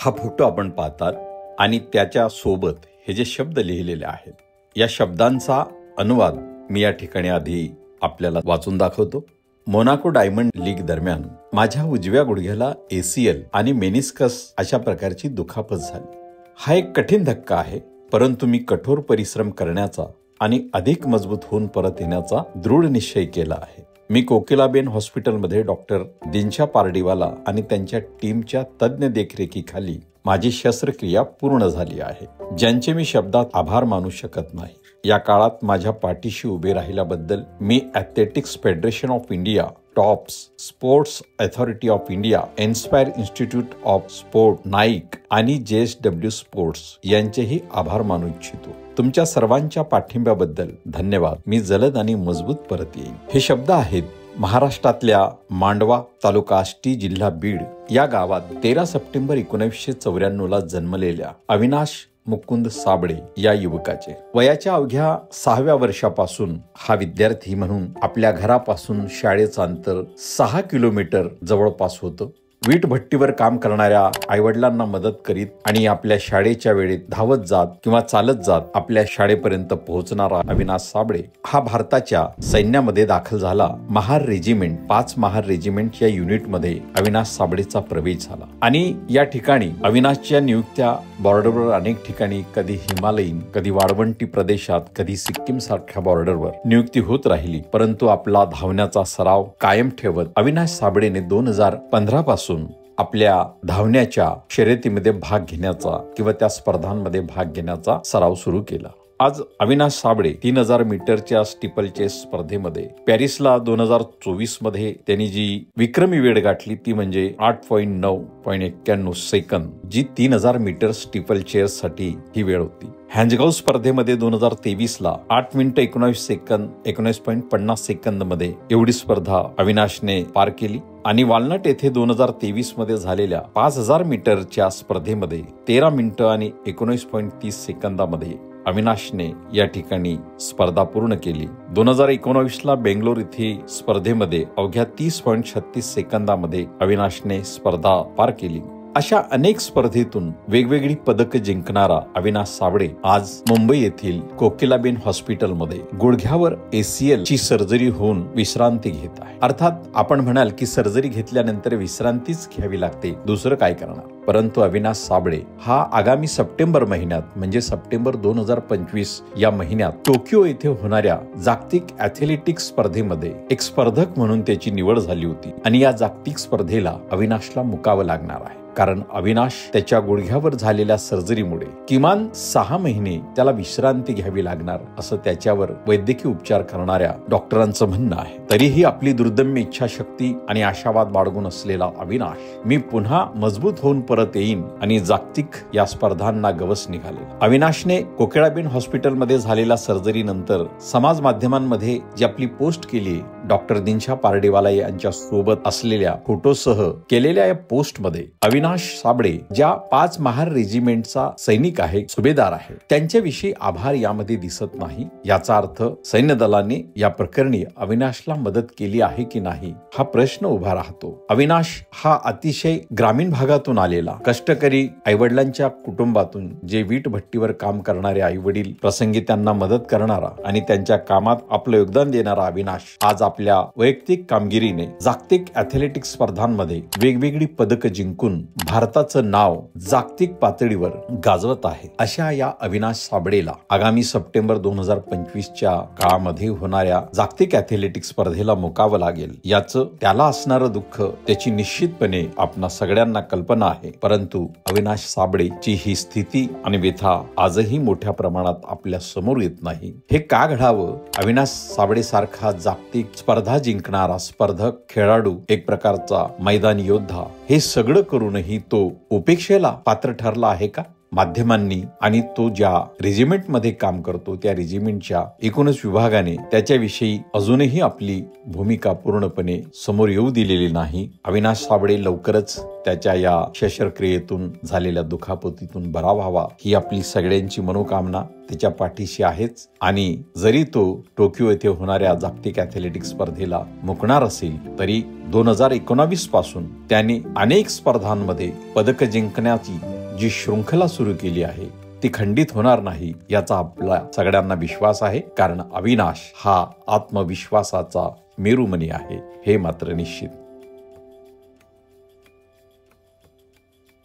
हा फोटो आपण पाहतात आणि त्याच्या सोबत हे जे शब्द लिहिलेले आहेत, या शब्दांचा अनुवाद मी या ठिकाणी आधी आपल्याला वाचून दाखवतो. मोनाको डायमंड लीग दरम्यान माझ्या उजव्या गुडघ्याला ACL आणि मेनिस्कस अशा प्रकारची दुखापत झाली. हा एक कठीण धक्का आहे, परंतु मी कठोर परिश्रम करण्याचा आणि अधिक मजबूत होऊन परत येण्याचा दृढ निश्चय केला आहे. मी कोकिलाबेन हॉस्पिटलमध्ये डॉक्टर दिनशा पारडीवाला आणि त्यांच्या टीमच्या तज्ञ देखरेखीखाली माझी शस्त्रक्रिया पूर्ण झाली आहे, ज्यांचे मी शब्दात आभार मानू शकत नाही. या काळात माझ्या पाठीशी उभे राहिल्याबद्दल मी Athletics Federation of India, TOPS, Sports Authority of India, Inspire Institute of Sport, Nike आणि JSW स्पोर्ट्स यांचेही आभार मानू इच्छितो. तुमच्या सर्वांच्या पाठिंब्याबद्दल धन्यवाद. मी जलद आणि मजबूत परत येईन. हे शब्द आहेत महाराष्ट्रातल्या मांडवा तालुका आष्टी जिल्हा बीड या गावात 13 सप्टेंबर 1994 जन्मलेल्या अविनाश मुकुंद साबळे या युवकाचे. वयाच्या अवघ्या 6व्या वर्षापासून हा विद्यार्थी म्हणून आपल्या घरापासून शाळेचं अंतर 6 किलोमीटर जवळपास होतं. वीट भट्टीवर काम करणाऱ्या आईवडिलांना मदत करीत आणि आपल्या शाळेच्या वेळेत धावत जात किंवा चालत जात आपल्या शाळेपर्यंत पोहोचणारा अविनाश साबळे हा भारताच्या सैन्यामध्ये दाखल झाला. महार रेजिमेंट 5 महार रेजिमेंट या युनिटमध्ये अविनाश साबळेचा प्रवेश झाला आणि या ठिकाणी अविनाशच्या नियुक्त्या बॉर्डरवर अनेक ठिकाणी, कधी हिमालयीन, कधी वाळवंटी प्रदेशात, कधी सिक्कीम सारख्या बॉर्डरवर नियुक्ती होत राहिली. परंतु आपला धावण्याचा सराव कायम ठेवत अविनाश साबळेने 2015 पासून आपल्या धावण्याच्या शर्यतीमध्ये भाग घेण्याचा किंवा त्या स्पर्धांमध्ये भाग घेण्याचा सराव सुरू केला. आज अविनाश साबळे 3000 मीटरच्या स्टीपलचेस स्पर्धेमध्ये पॅरिसला 2024 मध्ये त्यांनी जी विक्रमी वेळ गाठली ती म्हणजे 8.9.91 सेकंद, जी 3000 मीटर स्टीपल चेअर्स साठी ही वेळ होती. हँजगाव स्पर्धेमध्ये 2023ला 8 मिनिटं 19 सेकंद 19.50 सेकंद मध्ये एवढी स्पर्धा अविनाशने पार केली आणि वालनट येथे 2023 मध्ये झालेल्या 5000 मीटरच्या स्पर्धेमध्ये 13 मिनिटं आणि 19.30 सेकंदामध्ये अविनाशने या ठिकाणी स्पर्धा पूर्ण केली. 2019ला बेंगलोर येथे स्पर्धेमध्ये अवघ्या 30.36 सेकंदामध्ये अविनाशने स्पर्धा पार केली. अशा अनेक स्पर्धेतून वेगवेगळी पदक जिंकणारा अविनाश साबळे आज मुंबई येथील कोकिलाबेन हॉस्पिटलमध्ये गुडघ्यावर ACL ची सर्जरी होऊन विश्रांती घेत आहे. अर्थात आपण म्हणाल की सर्जरी घेतल्यानंतर विश्रांतीच घ्यावी लागते, दुसरं काय करणार. परंतु अविनाश साबळे हा आगामी सप्टेंबर महिन्यात म्हणजे सप्टेंबर 2025 या महिन्यात टोकियो येथे होणाऱ्या जागतिक ॲथलेटिक्स स्पर्धेमध्ये एक स्पर्धक म्हणून त्याची निवड झाली होती आणि या जागतिक स्पर्धेला अविनाशला मुकावं लागणार आहे. कारण अविनाश त्याच्या गुडघ्यावर झालेल्या सर्जरीमुळे किमान 6 महिने त्याला विश्रांती घ्यावी लागणार असं त्याच्यावर वैद्यकीय उपचार करणाऱ्या डॉक्टरांचं म्हणणं आहे. तरीही आपली दुर्दम्य इच्छाशक्ती आणि आशावाद बाळगून असलेला अविनाश मी पुन्हा मजबूत होऊन परत येईन आणि जागतिक या स्पर्धांना गवस निघाले. अविनाशने कोकिलाबेन हॉस्पिटलमध्ये झालेल्या सर्जरी नंतर समाज माध्यमांमध्ये जी आपली पोस्ट केली, डॉक्टर दिनशा पारडीवाला यांच्या सोबत असलेल्या फोटोसह केलेल्या या पोस्टमध्ये अविनाश साबळे ज्या 5 महार रेजिमेंटचा सैनिक आहे, सुभेदार आहे, त्यांच्याविषयी आभार यामध्ये दिसत नाही. याचा अर्थ सैन्य दलाने या प्रकरणी अविनाशला मदत केली आहे की नाही हा प्रश्न उभा राहतो. अविनाश हा अतिशय ग्रामीण भागातून आलेला कष्टकरी आईवडिलांच्या कुटुंबातून, जे वीट भट्टीवर काम करणारे आईवडील, प्रसंगी त्यांना मदत करणारा आणि त्यांच्या कामात आपलं योगदान देणारा अविनाश आज आपल्या वैयक्तिक कामगिरीने जागतिक ॲथलेटिक्स स्पर्धांमध्ये वेगवेगळी पदक जिंकून भारताचं नाव जागतिक पातळीवर गाजवत आहे. अशा या अविनाश साबळेला आगामी सप्टेंबर 2025च्या काळामध्ये होणाऱ्या जागतिक ॲथलेटिक्स स्पर्धेला मुकावं लागेल. याचं त्याला असणारं दुःख त्याची निश्चितपणे आपणा सगळ्यांना कल्पना आहे. परंतु अविनाश साबळेची ही स्थिती आणि व्यथा आजही मोठ्या प्रमाणात आपल्या समोर येत नाही. हे का घडावं? अविनाश साबळे सारखा जागतिक स्पर्धा जिंकणारा स्पर्धक, खेळाडू, एक प्रकारचा मैदानी योद्धा, हे सगळं करूनही तो उपेक्षेला पात्र ठरला आहे का? माध्यमांनी आणि तो ज्या रेजिमेंटमध्ये काम करतो त्या रेजिमेंटच्या एकूणच विभागाने त्याच्याविषयी अजूनही आपली भूमिका पूर्णपणे समोर येऊ दिलेली नाही. अविनाश साबळे लवकरच त्याच्या या शस्त्रक्रियेतून झालेल्या दुखापतीतून बरा व्हावा ही आपली सगळ्यांची मनोकामना त्याच्या पाठीशी आहेच. आणि जरी तो टोकियो येथे होणाऱ्या जागतिक ॲथलेटिक्स स्पर्धेला मुकणार असेल तरी 2019 पासून त्याने अनेक स्पर्धांमध्ये पदक जिंकण्याची जी शृंखला सुरू केली आहे ती खंडित होणार नाही याचा आपला सगळ्यांना विश्वास आहे. कारण अविनाश हा आत्मविश्वासाचा मेरुमणी आहे हे मात्र निश्चित.